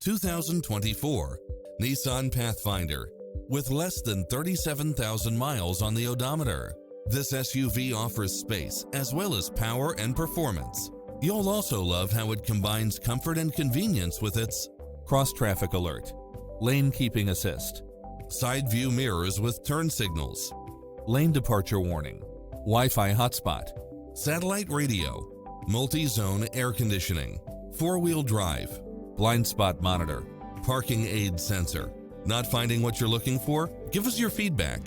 2024 Nissan Pathfinder with less than 37,000 miles on the odometer. This SUV offers space as well as power and performance. You'll also love how it combines comfort and convenience with its cross-traffic alert, lane keeping assist, side view mirrors with turn signals, lane departure warning, Wi-Fi hotspot, satellite radio, multi-zone air conditioning, four-wheel drive, blind spot monitor, parking aid sensor. Not finding what you're looking for? Give us your feedback.